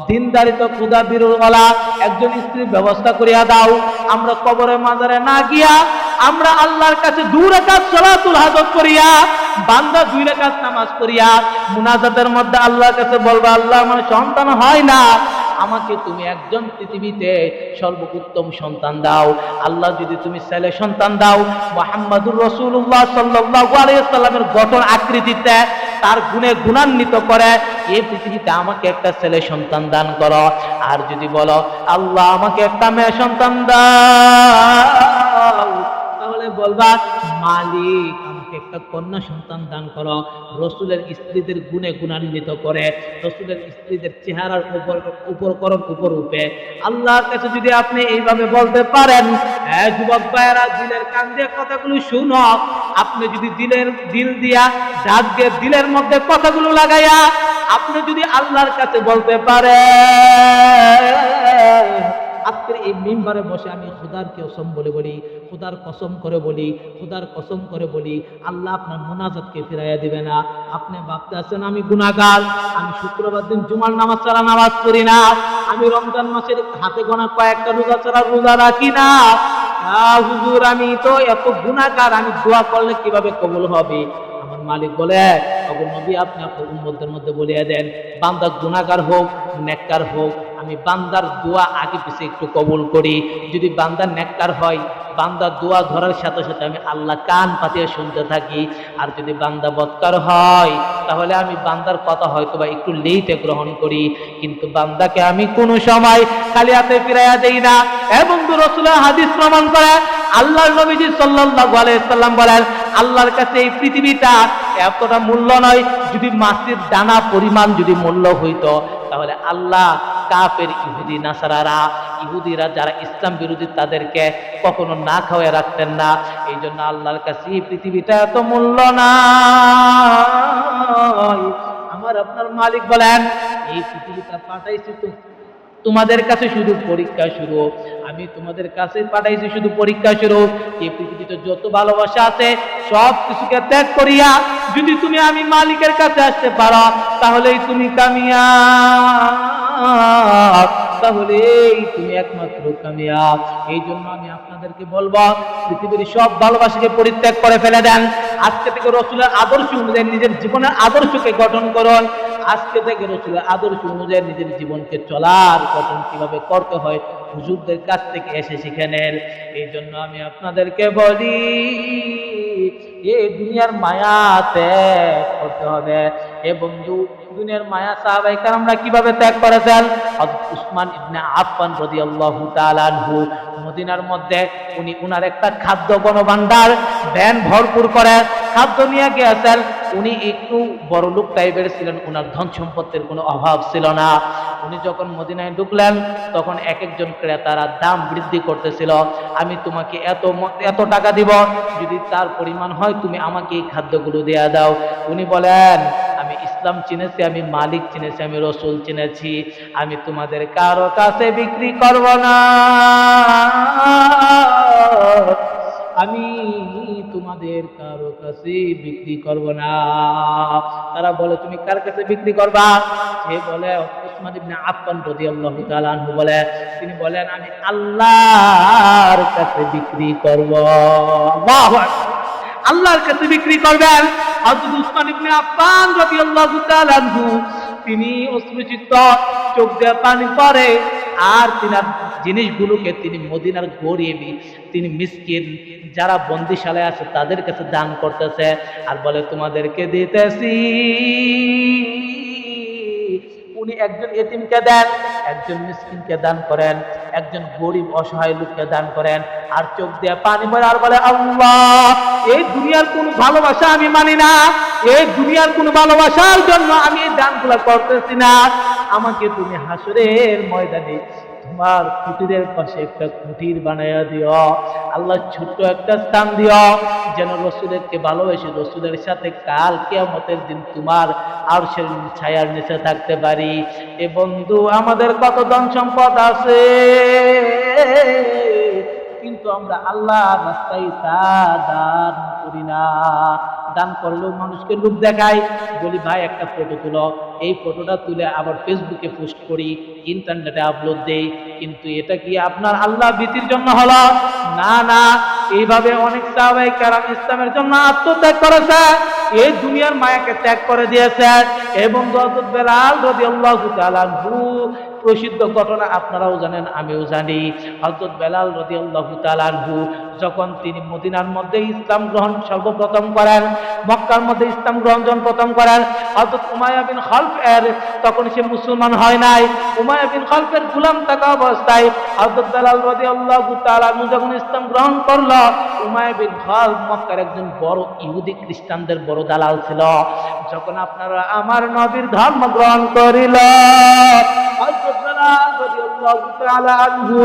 দিনদারিত খুদা বিরুওয়ালা একজন স্ত্রীর ব্যবস্থা করিয়া দাও। আমরা কবরে মাজারে না গিয়া আমরা আল্লাহর কাছে 2 রাকাত সালাতুল হাজত করিয়া, বান্দা 2 রাকাত নামাজ করিয়া মুনাজাতের মধ্যে আল্লাহর কাছে বলবো আল্লাহ আমার সন্তান হয় না, আমাকে তুমি একজন পৃথিবীতে সর্বোত্তম সন্তান দাও। আল্লাহ যদি তুমি ছেলে সন্তান দাও, মুহাম্মদুর রাসূলুল্লাহ সাল্লাল্লাহু আলাইহি ওয়াসাল্লামের গঠন আকৃতিতে তার গুণে গুণান্বিত করে এই পৃথিবীতে আমাকে একটা ছেলে সন্তান দান করো। আর যদি বলো আল্লাহ আমাকে একটা মেয়ে সন্তান দাও, তাহলে বলবা মালিক আমাকে একটা কন্যা সন্তান দান করো। রসুলের স্ত্রীদের গুণে গুণান্বিত করে, রসুলের স্ত্রীদের চেহারার উপর রূপে আল্লাহর কাছে যদি আপনি এইভাবে বলতে পারেন, হ্যাঁ যুবক ভাইয়েরা দিলের কান দিয়ে কথাগুলো শুনো। আপনি যদি দিল দিয়া ডাক দিয়ে দিলের মধ্যে কথাগুলো লাগাইয়া আপনি যদি আল্লাহর কাছে বলতে পারেন, আজকের এই মিম্বারে বসে আমি খোদার কসম বলে বলি, খোদার কসম করে বলি, খোদার কসম করে বলি, আল্লাহ আপনার মোনাজাতকে ফিরাইয়া দিবে না। আপনি ভাবতে আছেন আমি গুনাহগার, আমি শুক্রবার দিন জুমার নামাজ ছাড়া নামাজ পড়ি না, আমি রমজান মাসের হাতে গোনা কয়েকটা রোজা ছাড়া রোজা রাখি না, হুজুর আমি তো এত গুনাহগার, আমি দোয়া করলে কিভাবে কবুল হবে? আমার মালিক বলে ওগো নবী আপনি আপনার উম্মতদের মধ্যে বলিয়া দেন, বান্দা গুনাহগার হোক নেককার হোক, আমি বান্দার দোয়া আগে পিছে একটু কবুল করি। যদি বান্দা নেককার হয়, বান্দার দোয়া ধরার সাথে সাথে আমি আল্লাহ কান পাতিয়ে শুনতে থাকি। আর যদি বান্দা বদকার হয়, তাহলে আমি বান্দার কথা হয়তো বা একটু লেটে গ্রহণ করি, কিন্তু বান্দাকে আমি কোনো সময় খালি হাতে ফিরাইয়া দেই না। এবং রাসূলের হাদিস প্রমাণ করে, আল্লাহর নবীজি সাল্লাল্লাহু আলাইহি সাল্লাম বলেন, আল্লাহর কাছে এই পৃথিবীটা এতটা মূল্য নয়, যদি মাছের দানা পরিমাণ যদি মূল্য হইতো, তাহলে আল্লাহ কাফের ইহুদি নাসারারা, ইহুদিরা যারা ইসলাম বিরোধী তাদেরকে কখনো না খাওয়ায় রাখতেন না। এই জন্য আল্লাহর কাছে এই পৃথিবীটা এত মূল্য নয়। আমার আপনার মালিক বলেন এই পৃথিবীটা পাঠাইছি তো তোমাদের কাছে শুধু পরীক্ষা শুরু, আমি তোমাদের কাছে পাঠাইছি শুধু পরীক্ষা শুরু। এই পৃথিবীতে যত ভালোবাসা আছে সব কিছুকে ত্যাগ করিয়া যদি তুমি আমি মালিকের কাছে আসতে পারো, তাহলেই তুমি কামিয়াব, তাহলেই তুমি একমাত্র কামিয়াব। এই জন্য আমি আপনাদেরকে বলবো পৃথিবীর সব ভালোবাসাকে পরিত্যাগ করে ফেলে দেন। আজকে থেকে রসুলের আদর্শ অনুযায়ী নিজের জীবনের আদর্শকে গঠন করুন। আজকে থেকে রসুলের আদর্শ অনুযায়ী নিজের জীবনকে চলার গঠন কিভাবে করতে হয় হুজুরদের কাছ থেকে এসে শিখে নেন। এই জন্য আমি আপনাদেরকে বলি এই দুনিয়ার মায়া ত্যাগ করতে হবে। এ বন্ধু দুনিয়ার মায়া সাহাবায়ে কেরামরা কিভাবে ত্যাগ করেছেন? হযরত উসমান ইবনে আফফান রাদিয়াল্লাহু তাআলা আনহু মদিনার মধ্যে উনি উনার একটা খাদ্য গণভান্ডার ভ্যান ভরপুর করে খাদ্য নিয়ে গিয়েছেন। উনি একটু বড় লোক টাইপের ছিলেন, উনার ধন সম্পত্তির কোনো অভাব ছিল না। উনি যখন মদিনায় ঢুকলেন তখন এক একজন ক্রেতারা দাম বৃদ্ধি করতেছিল, আমি তোমাকে এত টাকা দিব, যদি তার পরিমাণ হয় তুমি আমাকে এই খাদ্যগুলো দেয়া দাও। উনি বলেন আমি ইসলাম চিনেছি, আমি মালিক চিনেছি, আমি রসুল চিনেছি, আমি তোমাদের কারো কাছে বিক্রি করব না, আমি তোমাদের কারো কাছে বিক্রি করব না। তারা বলে তুমি কার কাছে বিক্রি করবা? সে বলে উসমান ইবনে আফফান রাদিয়াল্লাহু তাআলা আনহু বলে, তিনি বলেন আমি আল্লাহর কাছে বিক্রি করব। আল্লাহু আকবার, আল্লাহর কাছে বিক্রি করবেন। হযরত উসমান ইবনে আফফান রাদিয়াল্লাহু তাআলা আনহু তিনি অশ্রুসিক্ত চোখ দিয়ে পানি পড়ে, আর তিনার জিনিসগুলোকে তিনি মদিনার গরিব, তিনি মিসকিন যারা বন্দিশালায় আছে তাদের কাছে দান করতেছে, আর বলে তোমাদেরকে দিতেছি। উনি একজন এতিমকে দেন, একজন মিসকিনকে দান করেন, একজন গরিব অসহায় লোককে দান করেন, আর চোখ দিয়ে পানি পড়ে আর বলে আল্লাহ এই দুনিয়ার কোন ভালোবাসা আমি মানি না, এই দুনিয়ার কোন ভালোবাসার জন্য আমি এই দানগুলো করতেছি না, আমাকে তুমি হাসরের ময়দানে আমার কুটিরের পাশে একটা কুটির বানাইয়া দিও আল্লাহ, ছোট্ট একটা স্থান দিও, যেন রসুলকে ভালোবেসে রসুলের সাথে কাল কিয়ামতের দিন তোমার আরশের ছায়ার নিচে থাকতে পারি। এ বন্ধু, আমাদের কত ধন সম্পদ আছে, কিন্তু আমরা আল্লাহ রাস্তায় তা দান করি না। দান করলেও মানুষকে লোক দেখাই, বলি ভাই একটা ফটো তুলো, এই ফটোটা তুলে আবার ফেসবুকে পোস্ট করি, ইন্টারনেটে আপলোড দেই, কিন্তু এটা কি আপনার আল্লাহ ভীতির জন্য হলো? না না, এইভাবে অনেক সাহাবায়ে কেরাম ইসলামের জন্য আত্মত্যাগ করেছে, এই দুনিয়ার মায়াকে ত্যাগ করে দিয়েছে। এবং হযরত বেলাল রাদিয়াল্লাহু তাআলা আনহু, প্রসিদ্ধ ঘটনা আপনারাও জানেন, আমিও জানি। হযরত বেলাল রাদিয়াল্লাহু তাআলা আনহু যখন তিনি মদিনার মধ্যে ইসলাম গ্রহণ সর্বপ্রথম করেন, মক্কার মধ্যে ইসলাম গ্রহণ প্রথম করেন, হযরত উমাইয়া বিন খালফ তখন সে মুসলমান হয় নাই। উমাইয়া বিন খালফের গোলাম থাকা অবস্থায় হযরত বেলাল রাদিয়াল্লাহু তাআলা আনহু যখন ইসলাম গ্রহণ করল, উমাইয়া বিন খালফ মক্কার একজন বড় ইহুদি খ্রিস্টানদের বড় দালাল ছিল। যখন আপনারা আমার নবীর ধর্ম গ্রহণ করিল, হযরত বেলাল রাদিয়াল্লাহু তাআলা আনহু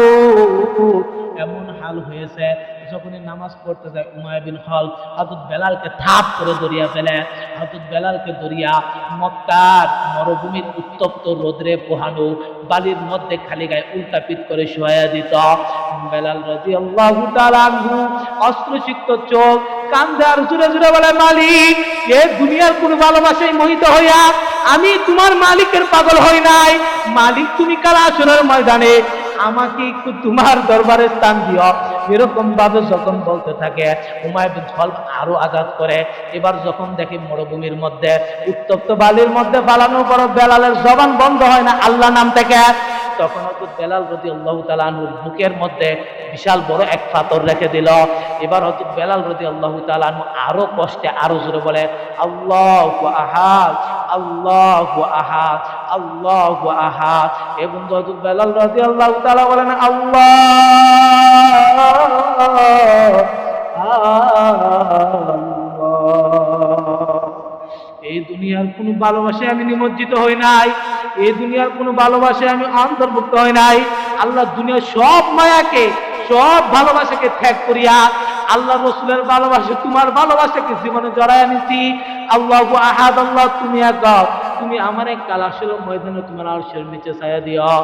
এমন হাল হয়েছে, যখনই নামাজ পড়তে যায় উমাইয়া বিন খালফ হযরত বেলালকে থাপ করে ধরিয়া ফেলে। হযরত বেলালকে ধরিয়া মক্কার মরুভূমির উত্তপ্ত রোদ্রে পোহানো বালির মধ্যে খালি গায়ে উল্টা পিঠ করে শোয়া দিত। বেলাল রাদিয়াল্লাহু তাআলা আনহু অস্ত্রসিক্ত চোখ, কান্দে আর জুড়ে জুড়ে বলে, মালিক, এ দুনিয়ার কোন ভালোবাসায় মোহিত হইয়া আমি তোমার মালিকের পাগল হই নাই। মালিক, তুমি কাল হাসরের ময়দানে আমাকে একটু তোমার দরবারে স্থান দিও। এরকম ভাবে যখন বলতে থাকে, উমাইয়া বিন খালফ আরো আঘাত করে। এবার যখন দেখে মরুভূমির মধ্যে উত্তপ্ত বালির মধ্যে পালানোর পর বেলালের জবান বন্ধ হয় না আল্লাহ নাম থেকে, তখন হযরত বেলাল রাদিয়াল্লাহু তাআলা আনহুর বুকের মধ্যে বিশাল বড় এক পাথর রেখে দিল। এবার হযরত বেলাল রাদিয়াল্লাহু তাআলা আনহু আরো কষ্টে আরো জোরে বলে, আল্লাহু আহাদ, আল্লাহু আহাদ, আল্লাহু আহাদ। এবং হযরত বেলাল রাদিয়াল্লাহু তাআলা বলেন, আল্লাহ এই দুনিয়ার কোন ভালোবাসায় আমি নিমজ্জিত হই নাই, এই দুনিয়ার কোন ভালোবাসায় আমি অন্তর্ভুক্ত হই নাই। আল্লাহ দুনিয়ার সব মায়াকে, সব ভালোবাসাকে ত্যাগ করিয়া আল্লাহ রসুলের ভালোবাসা, তোমার ভালোবাসাকে জীবনে জড়ায় আনিছি। আল্লাহু আহাদ, আল্লাহ তুমি এক, তুমি আমার এক কাল আসল ময়দানে তোমার আরশের নিচে ছায়া দিও।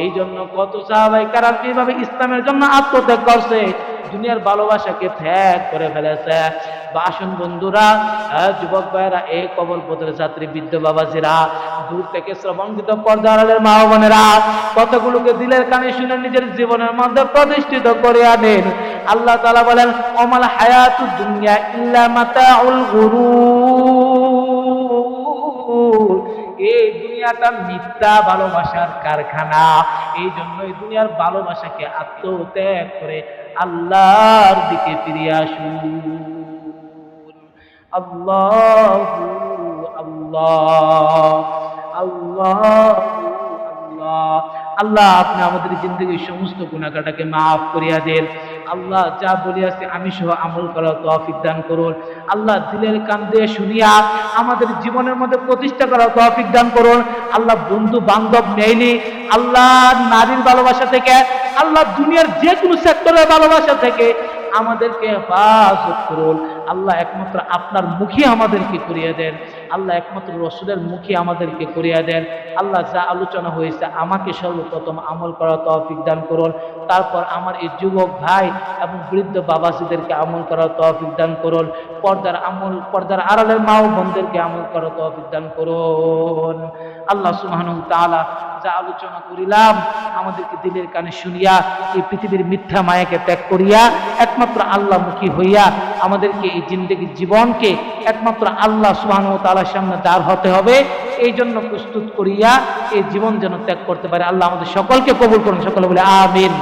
এই জন্য কত সাহাবায়ে কেরাম এইভাবে ইসলামের জন্য আত্মত্যাগ করছে, দুনিয়ার ভালোবাসাকে ত্যাগ করে ফেলেছে। আসুন বন্ধুরা, যুবক ভাইয়েরা, এই কবরপথের যাত্রী, বৃদ্ধ বাবাজিরা, দূর থেকে শ্রবণকৃত পর্দার আড়ালের মা ও বোনেরা, কথাগুলোকে দিলের কানে শুনে নিজের জীবনের মধ্যে প্রতিষ্ঠিত করে আনেন। আল্লাহ তাআলা বলেন, ওমাল হায়াতুদ দুনিয়া ইল্লা মাতাউল গুরুর, এই দুনিয়াটা মিথ্যা ভালোবাসার কারখানা। এই জন্য এই দুনিয়ার ভালোবাসাকে আত্মত্যাগ করে আল্লাহর দিকে ফিরে আসুন। আল্লাহু আল্লাহ, আল্লাহু আল্লাহ। আল্লাহ, আপনি আমাদের জিন্দগির সমস্ত গুনাহটাকে মাফ করিয়া দেন। আল্লাহ, যা বলিয়াছে আমি সহ আমল করার তৌফিক দান করুন। আল্লাহ, দিলের কান দিয়ে শুনিয়া আমাদের জীবনের মধ্যে প্রতিষ্ঠা করার তৌফিক দান করুন। আল্লাহ, বন্ধু বান্ধব নেইনি, আল্লাহ নারীর ভালোবাসা থেকে, আল্লাহ দুনিয়ার যে কোনো সেক্টরের ভালোবাসা থেকে আমাদেরকে হেফাজত করুন। আল্লাহ, একমাত্র আপনার মুখী আমাদেরকে করিয়ে দেন। আল্লাহ, একমাত্র রসুলের মুখী আমাদেরকে করিয়ে দেন। আল্লাহ, যা আলোচনা হয়েছে আমাকে সর্বপ্রথম আমল করার তৌফিক দান করুন, তারপর আমার এই যুবক ভাই এবং বৃদ্ধ বাবাজিদেরকে আমল করার তৌফিক দান করুন, পর্দার আড়ালের মা ও বোনদেরকে আমল করার তৌফিক দান করুন। আল্লাহ সুবহানাহু ওয়া তাআলা, যা আলোচনা করিলাম আমাদেরকে দিলের কানে শুনিয়া এই পৃথিবীর মিথ্যা মায়াকে ত্যাগ করিয়া একমাত্র আল্লাহমুখী হইয়া আমাদেরকে এই জিন্দেগীর জীবনকে একমাত্র আল্লাহ সুবহানাহু ওয়া তাআলার সামনে দাঁড় হতে হবে, এই জন্য প্রস্তুত করিয়া এই জীবন যেন ত্যাগ করতে পারে। আল্লাহ আমাদের সকলকে কবুল করুন, সকলে বলে আমিন।